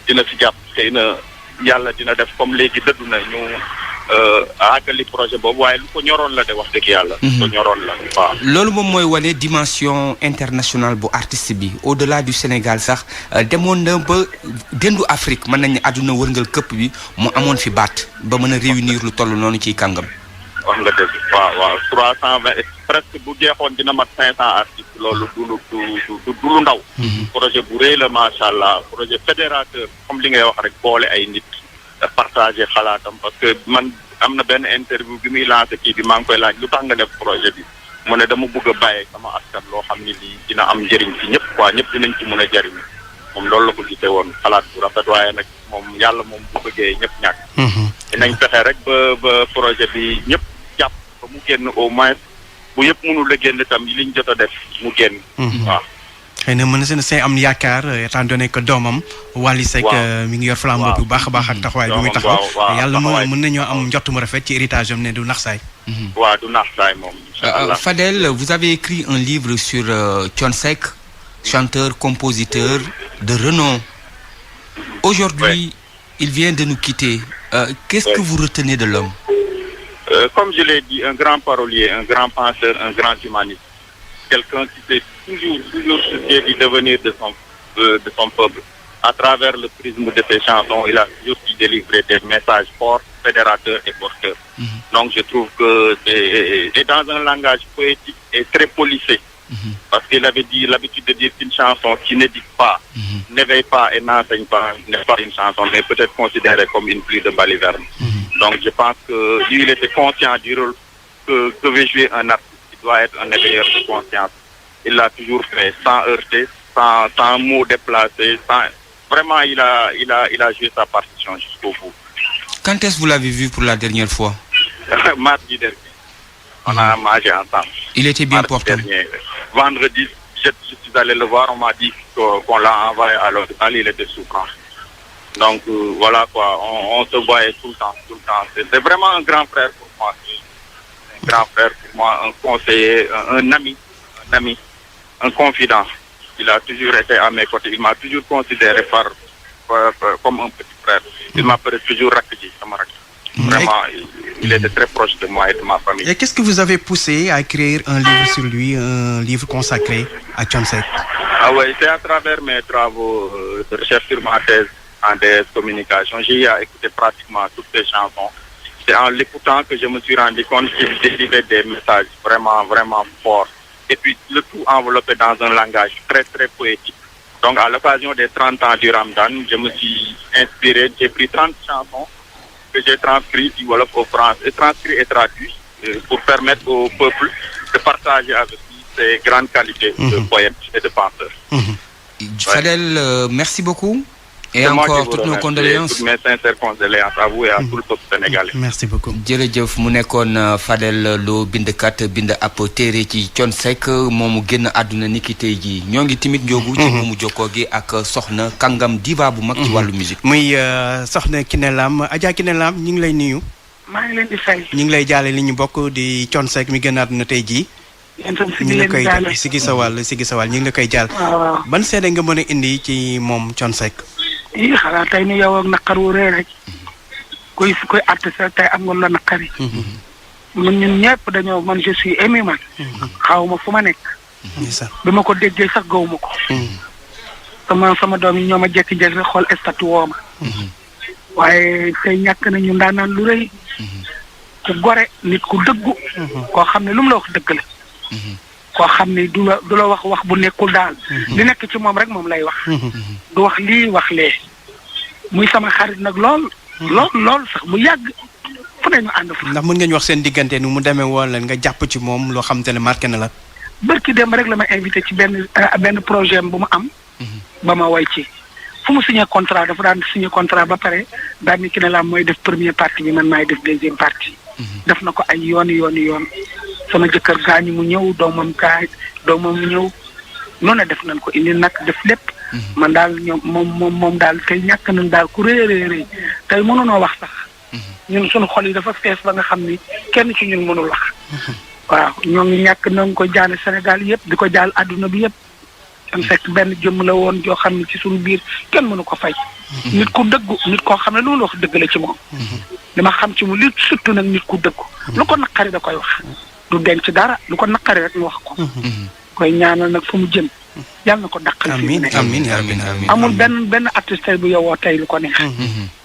dina si jàpp xëy na yàlla dina def comme léegi dëddu na ñu àggali projet boobu waaye lu ko ñoroon la de wax dëgg yàlla. lu ko ñoroon la waaw. loolu moom mooy wane dimension internationale bu artiste bi au-delà du Sénégal sax demoon na ba dendu Afrique mën nañ ne àdduna wërngal këpp bi mu amoon fi baat ba mën a réunir lu toll noonu ciy kàngam. wax nga dëgg waaw 320 presque bu jeexoon dina mat 500 artistes loolu du lu ndaw. projet bu rëy la macha allah projet fédérateur comme li ngay wax rek boole ay nit. partager xalaatam parce que man am na benn interview bi muy lancé kii bi maa ngi koy laaj lu tax nga def projet bi mu ne dama bëgg a bàyyi sama askan loo xam ne lii dina am njëriñ ci ñëpp quoi ñëpp dinañ ci mën a jëriñ moom loolu la ko gisee woon xalaat bu rafet waaye nag moom yàlla moom bu bëggee ñëpp ñàkk. dinañ fexe rek ba projet bi ñëpp jàpp ba mu génn au moins bu yëpp mënul a génn itam liñ jot a def mu génn. waaw. xëy na mën na seen am yaakaar étant donné que doomam Wally Seck mi ngi yor flambeau bu baax a baax ak taxawaay bi muy taxaw yàlla mën nañoo am njort mu rafet ci héritage am ne du nax saay. waaw du nax saay moom. Fadel, vous avez écrit un livre sur Thione Seck, chanteur, compositeur de renom. Aujourd'hui, il vient de nous quitter. Qu'est-ce que vous retenez de l'homme? Comme je l'ai dit, un grand parolier, un grand penseur, un grand humaniste. Quelqu'un qui s'est toujours soucié du devenir de son peuple. À travers le prisme de ses chansons, il a toujours su délivrer des messages forts, fédérateurs et porteurs. Donc je trouve que c'est dans un langage poétique et très policé. Parce qu'il avait dit l'habitude de dire qu'une chanson qui n'éduque pas, n'éveille pas et n'enseigne pas n'est pas une chanson, mais peut-être considérée comme une pluie de baliverne. Donc je pense que lui, il était conscient du rôle que veut jouer un artiste. Doit être un éveilleur de conscience. Il l'a toujours fait sans heurter, sans mots déplacés, vraiment il a joué sa partition jusqu'au bout. Quand est-ce que vous l'avez vu pour la dernière fois? Mardi dernier. On a mangé ensemble. Il était bien portant. Vendredi, je suis allé le voir, on m'a dit qu'on l'a envoyé à l'hôpital, il était souffrant. Donc voilà quoi, on se voyait tout le temps. C'est vraiment un grand frère pour moi. Grand frère pour moi, un conseiller, un ami, un confident. Il a toujours été à mes côtés. Il m'a toujours considéré comme un petit frère. Il m'appelait toujours Rakji, Samarak. Vraiment, il était très proche de moi et de ma famille. Et qu'est-ce que vous avez poussé à écrire un livre sur lui, un livre consacré à Thione Seck? Ah ouais, c'est à travers mes travaux de recherche sur ma thèse en DS communication. J'ai eu à écouter pratiquement toutes ses chansons. C'est en l'écoutant que je me suis rendu compte qu'il délivrait des messages vraiment, vraiment forts. Et puis le tout enveloppé dans un langage très, très poétique. Donc à l'occasion des 30 ans du Ramadan, je me suis inspiré, j'ai pris 30 chansons que j'ai transcrites du Wolof au français, transcrites et traduites pour permettre au peuple de partager avec lui ses grandes qualités de poète et de penseur. Fadel, merci beaucoup. Et encore toutes nos condoléances. Toutes mes sincères condoléances à vous et à tout le peuple sénégalais. Merci beaucoup. jërëjëf mu nekkoon Fadel Lo bindkat bind ab téere ci Thione Seck moomu génn àdduna ni ki tey jii ñoo ngi timit njóogu ci moomu jokkoo gi ak soxna kàngam diva bu mag ci wàllu musique. muy soxna Kiné Lam Adja Kiné Lam ñu ngi lay nuyu. maa ngi leen di fay. ñu ngi lay jaale li ñu bokk di Thione Seck mi génn àdduna tey jii. yéen tam ñu ngi la koy sigi sawal ñu ngi la koy jaal. waaw ban seede nga mën a indi ci moom Thione Seck. xanaa tey ni yow ak naqar wu rëy rek kuy artiste tey am nga la naqari. ñun ñëpp dañoo man je suis ému man. xaw ma fu ma nekk. bi ma ko déggee sax gaw ma ko. sama doom yi ñoo ma jékki-jékki rek xool statut woo ma. waaye tey ñàkk nañu ndaanaan lu rëy. ku gore nit ku dëggu. koo xam ne lu mu la wax dëgg la. koo xam ne du la wax bu nekkul daal. li nekk ci moom rek moom lay wax. du wax lii wax lee. muy sama xarit nag lool sax bu yàgg fu ne ñu ànd fa. ndax mën nga ñu wax seen diggante ni mu demee woon la nga jàpp ci moom loo xam te ne marqué na la. bërki dem rek la ma invité ci benn projet bu mu am. ba ma woy ci fu mu signé contrat dafa daan signé contrat ba pare daan ni Kiné Lam mooy def première partie bi man maay def deuxième partie. def na ko ay yoon sama jëkkër gaañu mu ñëw doomam mu ñëw noonu def nañ ko indi nag def lépp. man daal ñoom moom daal tey ñàkk nañ daal ku rëy tey mënunoo wax sax. ñun suñu xol yi dafa fees ba nga xam ni kenn ci ñun mënul wax. waaw ñoo ngi ñàkk na nga ko jaale Sénégal yëpp di ko jaal adduna bi yëpp. Thione Seck benn jëmm la woon joo xam ne ci suñu biir kenn mënu ko fay. nit ku dëggu nit koo xam ne lu mu wax dëgg la ci moom. li ma xam ci mu li surtout nag nit ku dëggu. lu ko naqari da koy wax. du denc dara lu ko naqari rek mu wax ko. koy ñaanal nag fu mu jëm. yàlla na ko dàqal amiin amiin amiin amul benn artiste bu yowoo tey lu ko neex.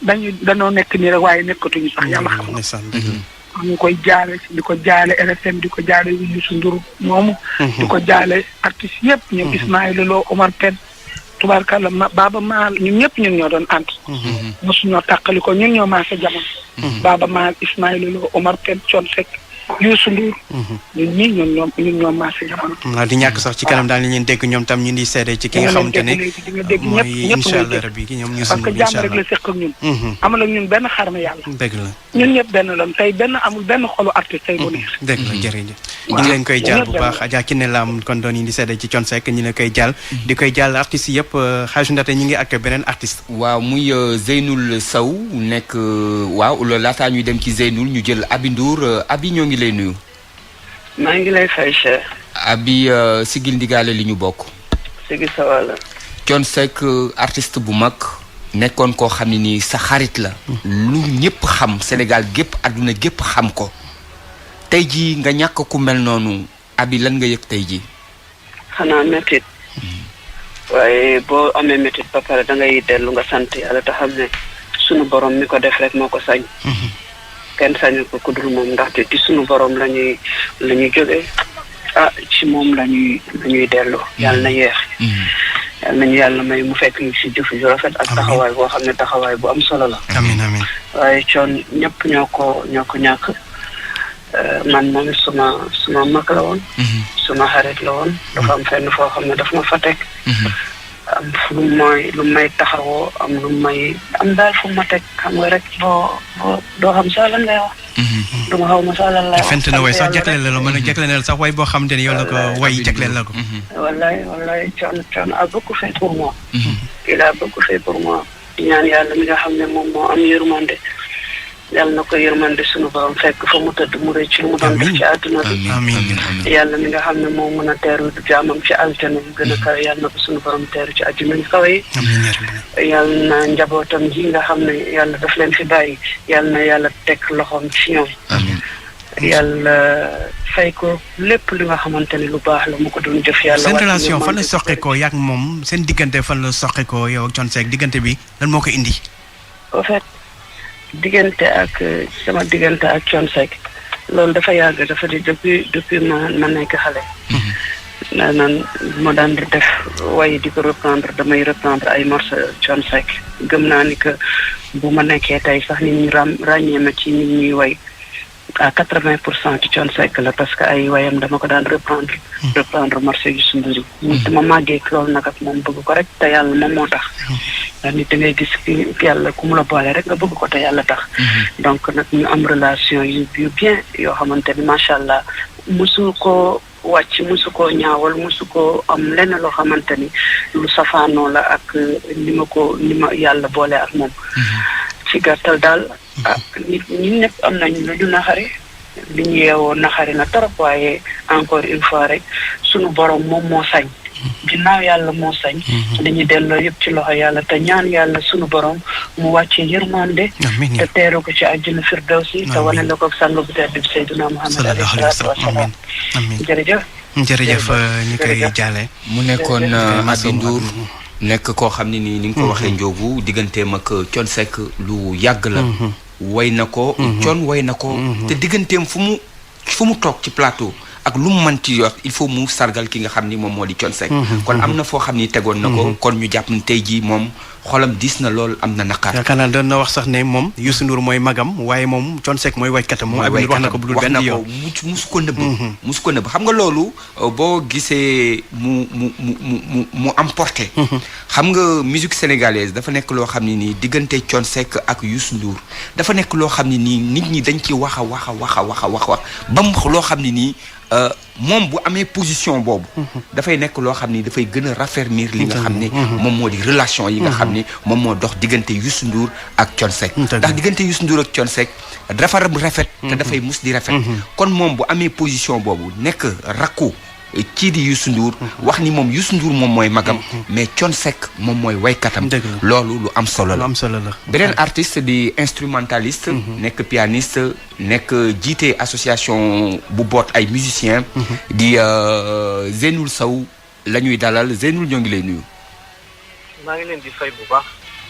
dañoo nekk nii rek waaye nekkatuñu sax yàlla xam na. ñu koy jaale di ko jaale RFM di ko jaale Youssou Ndour moomu. di ko jaale artistes yëpp. ñoom Ismaïla Lo Omar Pène tubaarkàlla Baaba Maal ñun ñëpp ñun ñoo doon ànd. mosuñoo tàqali ko ñun ñoo maase jamono. Baaba Maal Ismaïla Lo Omar Pène Thione Seck Youssou Ndour. ñun ñoo maase jamono. di ñàkk sax ci kanam daal di leen dégg ñoom tam ñu di seede ci ki nga xamante ne mooy incha allah rabbi ñoom Youssou Ndour parce que jàmm rek la seq ak ñun. amul ak ñun benn xarma yàlla. dëgg la ñun ñëpp benn lan tey amul benn xolu artiste tey bu neex. dëgg la jërëjëf. ñu ngi leen koy jàll bu baax Adja Kiné Lam kon doon yi di seede ci Thione Seck ñu ne koy jàll. di koy jàll artistes yëpp xaaju ndate ñu ngi ak beneen artiste. waaw muy Zeynoul Sow nekk waaw loolu laataa ñuy dem ci Zeynoul ñu jël Aby Ndour Aby ñoo ngi lay nuyu. maa ngi lay fay Cheikh. Aby sigil ndigaale li ñu bokk. sigil sa wàll. Thione Seck artiste bu mag. nekkoon koo xam ne nii sa xarit la. lu ñëpp xam Sénégal gépp àdduna gépp xam ko. tey jii nga ñàkk ku mel noonu Aby lan nga yëg tey jii. xanaa métit. waaye boo amee métit ba pare da ngay dellu nga sant yàlla te xam ne sunu borom mi ko def rek moo ko sañ. kenn sañu ko ku dul moom ndaxte ci sunu borom la ñuy jógee ci moom la ñuy dellu yàlla na yeex. yàlla nañu yàlla may mu fekk ñu si jëf ju rafet ak taxawaay boo xam ne taxawaay bu am solo la. amiin amiin. waaye Thione ñëpp ñoo ko ñàkk. man moom suma mag la woon. suma xarit la woon. dafa am fenn foo xam ne daf ma fa teg. am lu may taxawoo am lu may am daal fu ma teg xam nga rek doo xam sax lan lay wax. du ma xaw ma sax lan lay wax. fent na way sax jagleel la mën a jagleel sax way boo xamante ni yow la ko way jagleel la ko. wallaay Thione a beaucoup fait pour moi. il a beaucoup fait pour moi. di ñaan yàlla mi nga xam ne moom moo am yërmande. yàlla na ko yërmande sunu borom fekk fa mu tëdd mu rëcc lu mu doon def ci àdduna bi. yàlla mi nga xam ne moo mën a teeru jaamam ci aljana mu gën a kawe yàlla na ko sunu borom teeru ci àdduna yu kawe yi. yàlla na njabootam ji nga xam ne yàlla daf leen fi bàyyi yàlla na yàlla teg loxoom ci ñoom. yàlla fay ko lépp li nga xamante ne lu baax la mu ko doon jëf yàlla. seen relation fan la soqeekoo yak moom seen diggante fan la soqeekoo yow ak Thione Seck diggante bi lan moo ko indi. en fait. sama diggante ak Thione Seck loolu dafa yàgg dafa di depuis ma nekk xale. naan ma daan def way di ko reprendre damay reprendre ay morceaux Thione Seck gëm naa ni que bu ma nekkee tey sax nit ñi ràññee ma ci nit ñuy way à 80% ci Thione Seck la parce que ay wayam dama ko daan reprendre morceaux yu Youssou Ndour yi. dama màggee loolu nag ak moom bëgg ko rek te yàlla moom moo tax. ndax nit da ngay gis yàlla ku mu la boole rek nga bëgg ko te yàlla tax. donc nag ñu am relation yu bien yoo xamante ni macha allah mosu ko wàcc mosu koo ñaawal mosu ko am lenn loo xamante ni lu safaanoo la ak ni ma yàlla boole ak moom. ci gàttal daal nit ñi ñëpp am nañu lu ñu naxari li ñu yeewoo naxari na trop waaye encore une fois rek sunu borom moom moo sañ. ginnaaw yàlla moo sañ. dañuy delloo yëpp ci loxo yàlla te ñaan yàlla sunu borom mu wàccee yërmande. te teeru ko ci àjjana firdawsi te wane la ko sang bu tedd bi Seydina Muhammad alayhi salaatu wa salaam. jërëjëf. ñu koy jaale. mu nekkoon Aby Ndour nekk koo xam ne ni nga ko waxee Ndiogu digganteem ak Thione Seck lu yàgg la. way na ko. Thione way na ko. te digganteem fu mu toog ci plateau. ak lu mu mën ci wax il faut mu sargal ki nga xam ni moom moo di Thione Seck. kon am na foo xam ni tegoon na ko. kon ñu jàpp ni tey jii moom xolam diis na lool am na naqar. yaakaar naa doon na wax sax ne moom Youssou Ndour mooy magam waaye moom Thione Seck mooy waykatam. moom Aby Ndour wax na ko bu dul benn yoon musu ko nëbb. musu ko nëbb xam nga loolu boo gisee mu emporté. xam nga musique sénégalaise dafa nekk loo xam ne nii diggante Thione Seck ak Youssou Ndour dafa nekk loo xam ne nii nit ñi dañ ci wax ba mu loo xam ne nii. moom bu amee position boobu. dafay nekk loo xam ni dafay gën a raffermir li nga xam ni moom moo di relation yi nga xam ni moom moo dox diggante Youssou Ndour ak Thione Seck. ndax diggante Youssou Ndour ak Thione Seck dafa rafet. te dafay mus di rafet. kon moom bu amee position boobu nekk rakku kii di Youssou Ndour wax ni moom Youssou Ndour moom mooy magam mais Thione Seck moom mooy waykatam loolu lu am solo la beneen artiste di instrumentaliste nekk pianiste nekk jiite association bu boot ay musiciens di Zeynoul Sow la ñuy dalal Zeynoul ñoo ngi lay nuyu. maa ngi leen di fay bu baax.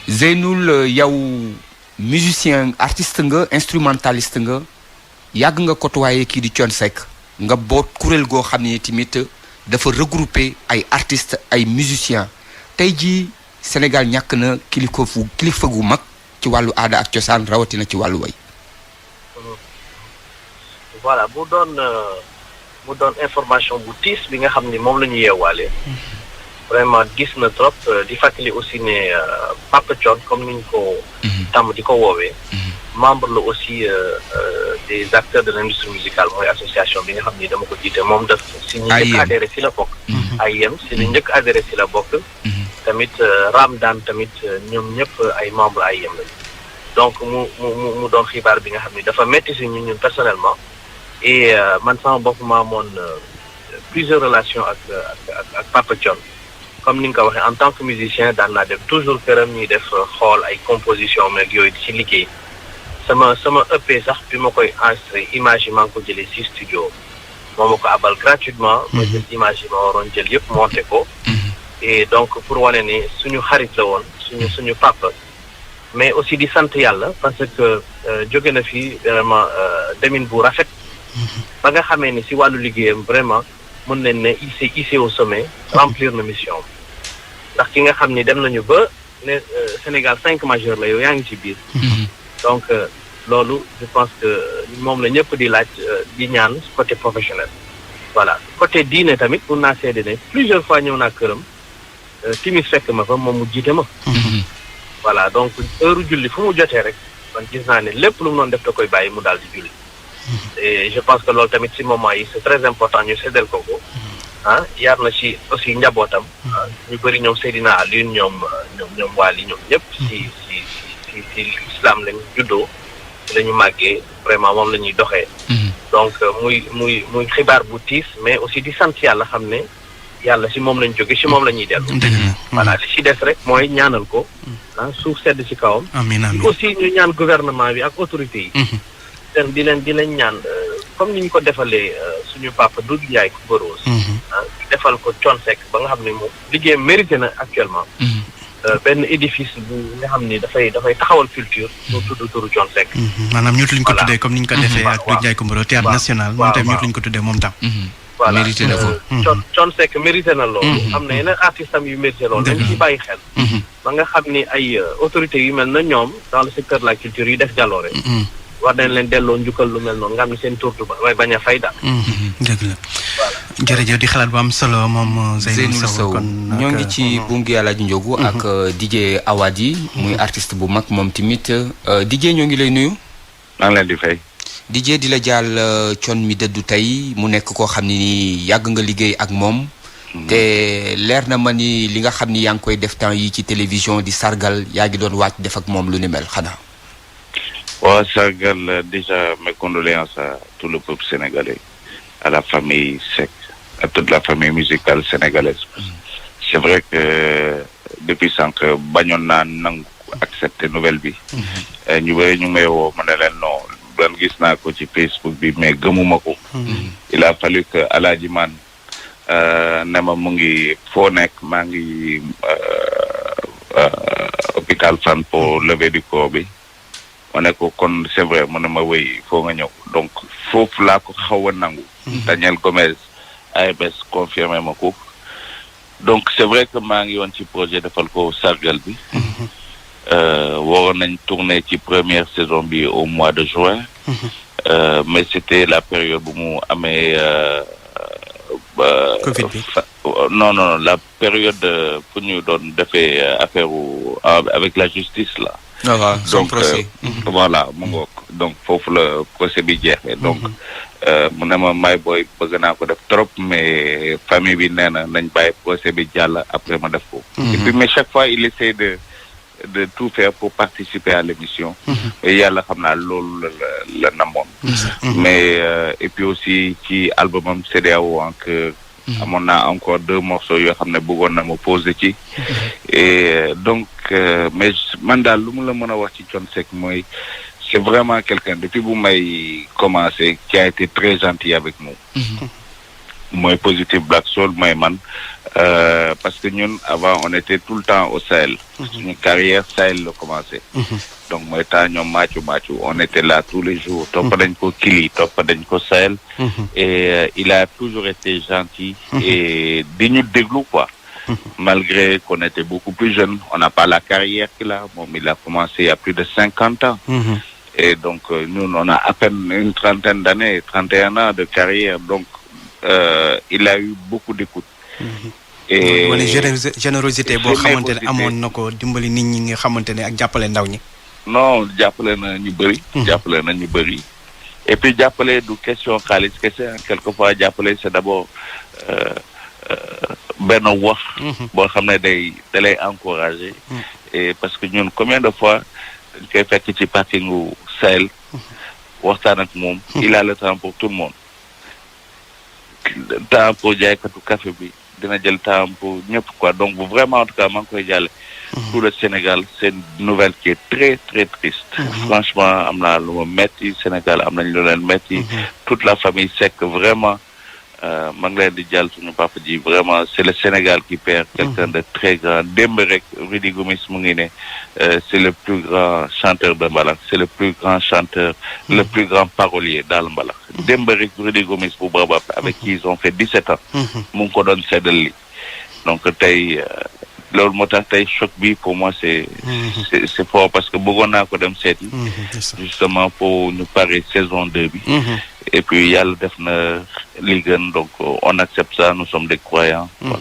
Zeynoul yow musicien artiste nga instrumentaliste nga yàgg nga côtoyé kii di Thione Seck nga boot kuréel goo xam ne tamit dafa regrouper ay artistes ay musiciens tey jii Sénégal ñàkk na kilifa gu mag ci wàllu aada ak cosaan rawatina ci wàllu way. voilà mu doon information bu tiis bi nga xam ni moom la ñu yeewaale. vraiment gis na trop di fàttali aussi ne Papa Thione comme ni ñu ko tàmm di ko woowee. membre la aussi des acteurs de l'industrie musicale mooy association bi nga xam ni dama ko jiite moom def si ñu njëkk adhéré si la bokk AIM si ñu njëkk adhéré si la bokk tamit Ramdan tamit ñoom ñëpp ay membre AIM lañu donc mu doon xibaar bi nga xam ni dafa metti si ñun personnellement et man sama bopp maa amoon plusieurs relations ak Papa Thione comme ni nga ko waxee en tant que musicien daan naa def toujours këram ñuy def xool ay composition meeg yooyu di ci liggéey sama EP sax bi ma koy enregistré image yi maa ngi ko jëlee si studio moo ma ko abal gratuitement ma jël image yi ma waroon jël yëpp monté ko et donc pour wane ni suñu xarit la woon suñu papa mais aussi di sant yàlla parce que jóge na fi vraiment demin bu rafet ba nga xamee ni si wàllu liggéeyam vraiment mën nañ ne il s'est hissé au sommet remplir na mission ndax ki nga xam ni dem nañu ba ne Sénégal 5 majeurs la yow yaa ngi ci biir donc loolu je pense que moom la ñëpp di laaj di ñaan côté professionnel voilà côté diine tamit mun naa seede ne plusieurs fois ñëw naa këram timis fekk ma fa moom mu jiite ma voilà donc heure julli fu mu jotee rek man gis naa ne lépp lu mu doon def da koy bàyyi mu daal di julli et je pense que loolu tamit ci moment yi c'est très important ñu seddal ko yar na ci aussi njabootam ñu bëri ñoom Seydina Alioune ñoom Waly ñoom ñëpp ci islam lañu juddoo la ñu màggee vraiment moom la ñuy doxee donc muy xibaar bu tiis mais aussi di sant yàlla xam ne yàlla si moom lañ jóge si moom la ñuy dellu voilà li si des rek mooy ñaanal ko suuf sedd ci kawam aussi ñu ñaan gouvernement bi ak autorités yi di leen ñaan comme ni ñu ko defalee suñu papa Doudou Ndiaye ku Boros defal ko Thione Seck ba nga xam ne moom liggéeyam mérité na actuellement benn édifice bu nga xam ni dafay taxawal culture mu tudd turu Thione Seck maanaam ñut luñ ko tuddee comme ni ñu ko defee ak Doudou Ndiaye Coumba Rose théâtre national moom tamit ñut luñ ko tuddee moom tam voilà mérité na ko Thione Seck mérité na loolu am na yeneen artistes am yu mérité loolu dañ ci bàyyi xel ba nga xam ni ay autorités yu mel na ñoom dans le secteur de la culture yu def jàlloore war nañ leen delloo njukkal lu mel noonu nga xam ne seen tur du way bañ a fay daal dëgg la jërëjëf di xalaat bu am solo moom Zeynoul Sow kon ñoo ngi ci bungi Alaaji Njogu ak DJ Awadi muy artiste bu mag moom tamit DJ ñoo ngi lay nuyu maa ngi leen di fay DJ di la jaal Thione mi dëddu tey mu nekk koo xam ne ni yàgg nga liggéey ak moom te leer na ma ni li nga xam ni yaa ngi koy def temps yi ci télévision di sargal yaa ngi doon wàcc def ak moom lu ni mel xanaa waaw sargal déjà mes condoléances à tout le peuple sénégalais à la famille Seck à toute la famille musicale sénégalaise c'est vrai que depuis sànq bañoon naa nangu accepter nouvelle bi ñu bëri ñu may woo ma ne leen non doon gis naa ko ci Facebook bi mais gëmuma ko il a fallu que Alaaji Man ne ma mu ngi foo nekk maa ngi hôpital Fann pour lever du corps bi ma ne ko kon c'est vrai mu ne ma wéy foo nga ñëw donc foofu laa ko xaw a nangu Daniel Gomez ABS confirmé ma ko donc c'est vrai que maa ngi woon ci projet defal ko sargal bi waroon nañ tourner ci première saison bi au mois de juin mais c'était la période bu mu amee Covid bi non la période pour ñu doon defee affaire avec la justice là son procès voilà mu ngoog donc foofu la procès bi jeexee donc mu ne ma may booy bëgg naa ko def trop mais famille bi nee na nañ bàyyi procès bi jàll après ma def ko et puis mais chaque fois il essaie de tout faire pour participer à l'émission et yàlla xam naa loolu la namoon mais et puis aussi ci albumam CEDEAO que amoon naa encore 2 morceaux yoo xam ne bëggoon na ma poser ci et donc mais man daal lu mu la mën a wax ci Thione Seck mooy c'est vraiment quelqu'un depuis bu may commencer qui a été très gentil avec nous mooy Positive Black Soul mooy man parce que ñun avant on était tout le temps au Sahel suñu carrière Sahel la commencé donc mooy temps ñoom Machu on était là tous les jours topp dañ ko Kili topp dañ ko Sahel et il a toujours été gentil et di ñu déglu quoi malgré qu'on était beaucoup plus jeunes on n'a pas la carrière qu'il a moom il a commencé il y a plus de 50 ans et donc nous on a à peine une trentaine d'années 31 ans de carrière donc il a eu beaucoup d'écoute et wala générosité boo xamante ne amoon na ko dimbali nit ñi nga xamante ne ak jàppale ndaw ñi non jàppale na ñu bëri et puis jàppale du question xaalis kese quelquefois jàppale c'est d'abord benn wax boo xam ne da lay encourager et parce que ñun combien de fois dañ koy fekk ci parkingu Sahel waxtaan ak moom il a le temps pour tout le monde temps pour jaaykatu café bi dina jël temps pour ñëpp quoi donc vraiment en tout cas maa ngi koy jàlle tout le Sénégal c'est une nouvelle qui est très très triste franchement am naa lu ma metti Sénégal am nañ lu leen metti toute la famille Seck vraiment maa ngi leen di jàll suñu papa ji vraiment c'est le Sénégal qui perd quelqu'un de très grand démb rek Rudy Gomis mu ngi ne c'est le plus grand chanteur de mbalax c'est le plus grand chanteur le plus grand parolier daal mbalax démb rek Rudy Gomis bu Baobab avec qui ils ont fait 17 ans mu ngi ko doon seddal li donc tey loolu moo tax tey choc bi pour moi c'est fort parce que bëggoon naa ko dem seeti justement pour ñu pare saison 2 bi et puis yàlla def na li gën donc on accepte ça nous sommes des croyants voilà